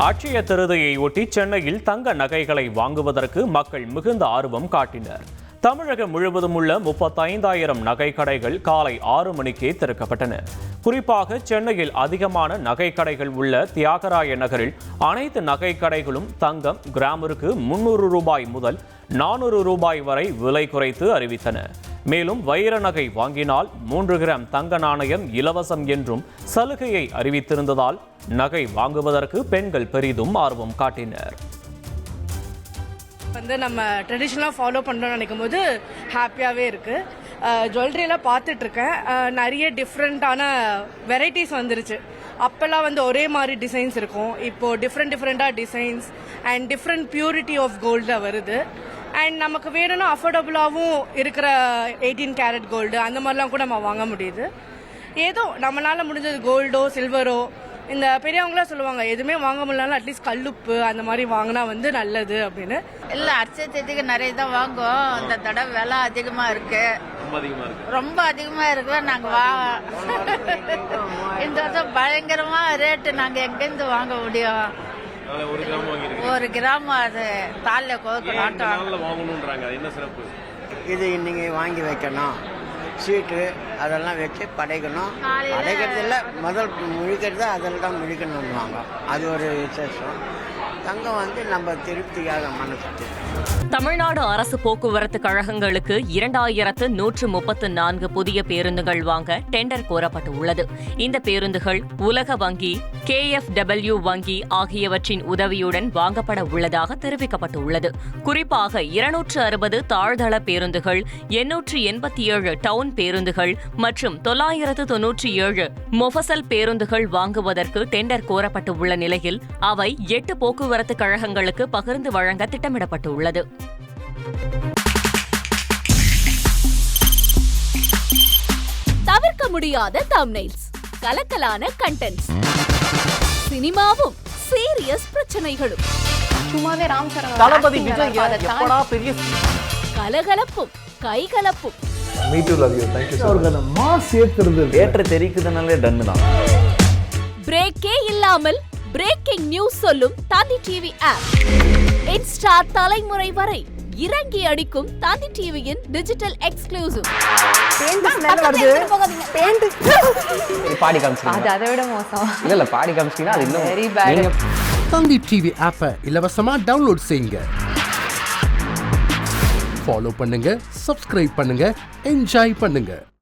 அட்சய திருதியை ஒட்டி சென்னையில் தங்க நகைகளை வாங்குவதற்கு மக்கள் மிகுந்த ஆர்வம் காட்டினர். தமிழகம் முழுவதும் உள்ள 35,000 நகை கடைகள் காலை 6 மணிக்கே திறக்கப்பட்டன. குறிப்பாக சென்னையில் அதிகமான நகை கடைகள் உள்ள தியாகராய நகரில் அனைத்து நகை கடைகளும் தங்கம் கிராமிற்கு 300 ரூபாய் முதல் 400 ரூபாய் வரை விலை குறைத்து அறிவித்தன. மேலும் வைர நகை வாங்கினால் 3 கிராம் தங்க நாணயம் இலவசம் என்றும் சலுகையை அறிவித்திருந்ததால் நகை வாங்குவதற்கு பெண்கள் பெரிதும் ஆர்வம் காட்டினர். நம்ம ட்ரெடிஷ்னலாக ஃபாலோ பண்ணுறோம்னு நினைக்கும் போது ஹாப்பியாகவே இருக்குது. ஜுவல்லரியெல்லாம் பார்த்துட்ருக்கேன். நிறைய டிஃப்ரெண்ட்டான வெரைட்டிஸ் வந்துருச்சு. அப்போல்லாம் ஒரே மாதிரி டிசைன்ஸ் இருக்கும். இப்போது டிஃப்ரெண்ட்டாக designs and different purity of கோல்டில் வருது. அண்ட் நமக்கு வேணும்னா அஃபோர்டபுளாகவும் இருக்கிற 18 கேரட் கோல்டு அந்த மாதிரிலாம் கூட நம்ம வாங்க முடியுது. ஏதோ நம்மளால் முடிஞ்சது கோல்டோ சில்வரோ, இந்த பெரியவங்களாம் சொல்லுவாங்க எதுவுமே வாங்க முடியலனாலும் அட்லீஸ்ட் கல்லுப்பு அந்த மாதிரி வாங்கினா நல்லது அப்படின்னு. இல்லை, அர்ச்சத்துக்கு நிறைய தான் வாங்குவோம். இந்த தடவை விலை அதிகமாக இருக்கு, ரொம்ப அதிகமாக இருக்கு. நாங்கள் இந்த வருஷம் பயங்கரமாக ரேட்டு. நாங்கள் எங்கேருந்து வாங்க முடியும்? 1 கிராம் அது தாலில் கோக்கணும். இது இன்னைக்கு வாங்கி வைக்கணும், சீட்டு அதெல்லாம் வச்சு படைக்கணும். படைக்கிறதுல முதல் முழிக்கிறது அதில் தான் முழிக்கணும்வாங்க. அது ஒரு விசேஷம். தங்கம் நம்ம திருப்தியாக மனசுக்கு. தமிழ்நாடு அரசு போக்குவரத்து கழகங்களுக்கு 2134 புதிய பேருந்துகள் வாங்க டெண்டர் கோரப்பட்டுள்ளது. இந்த பேருந்துகள் உலக வங்கி, KFW வங்கி ஆகியவற்றின் உதவியுடன் வாங்கப்பட உள்ளதாக தெரிவிக்கப்பட்டுள்ளது. குறிப்பாக 260 தாழ்தள பேருந்துகள், 887 டவுன் பேருந்துகள் மற்றும் 997 மொஃபசல் பேருந்துகள் வாங்குவதற்கு டெண்டர் கோரப்பட்டுள்ள நிலையில் அவை 8 போக்குவரத்து கழகங்களுக்கு பகிர்ந்து வழங்க திட்டமிடப்பட்டுள்ளது. தவிர்க்க முடியாத தம்ப்நெயில்ஸ், கலக்கலான கண்டென்ட்ஸ், சினிமாவும் சீரியஸ் பிரச்சனைகளும், சும்மாவே ராம் சரண் தளபதி விஜய் எப்படா பெரிய கலகலப்பும் கைகலப்பும். Me too love you. Thank you அவர்களை மாஸ் ஏத்துறது ஏற்ற தெரிக்குதுனாலே டன் தான். பிரேக்கே இல்லாமல் பிரேக்கிங் நியூஸ் சொல்லும் தந்தி டிவி ஆப். இன்ஸ்டா தலைமுறை வரை இறங்கி அடிக்கும் தந்தி டிவியின் டிஜிட்டல் எக்ஸ்க்ளூசிவ். பாடி காமிச்சீங்க, அது அதை விட மோசம். இல்ல பாடி காமிச்சீங்கன்னா அது இன்னும் வெரி பேட். தந்தி டிவி ஆப்பை இலவசமா டவுன்லோட் செய்யுங்க. ஃபாலோ பண்ணுங்க, சப்ஸ்கிரைப் பண்ணுங்க, என்ஜாய் பண்ணுங்க.